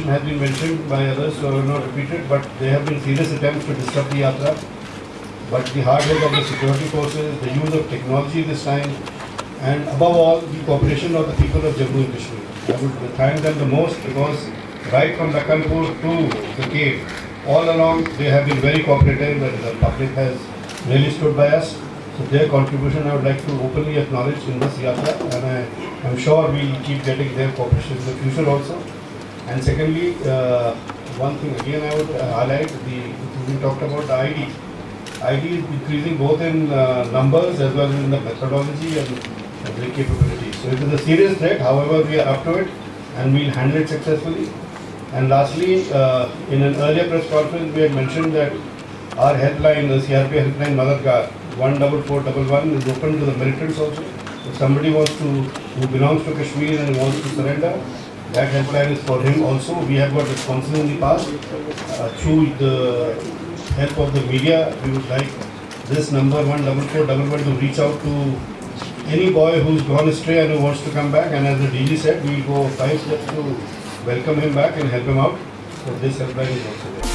has been mentioned by others, so I will not repeat it, but there have been serious attempts to disrupt the Yatra. But the hard work of the security forces, the use of technology this time, and above all, the cooperation of the people of Jammu and Kashmir. I would thank them the most because right from Lakhanpur to the cave, all along they have been very cooperative and the public has really stood by us. So their contribution I would like to openly acknowledge in this Yatra, and I am sure we will keep getting their cooperation in the future also. And secondly, one thing again I would highlight, we talked about the ID. ID is increasing both in numbers as well as in the methodology and the capability. So it is a serious threat, however we are up to it and we will handle it successfully. And lastly, in an earlier press conference we had mentioned that our helpline, the CRP helpline Madadgar 14411 is open to the militants also. If somebody wants to, who belongs to Kashmir and wants to surrender, that helpline is for him also. We have got responses in the past. Through the help of the media, we would like this number 14411 to reach out to any boy who's gone astray and who wants to come back. And as the DG said, we will go 5 steps to welcome him back and help him out. So this helpline is also there.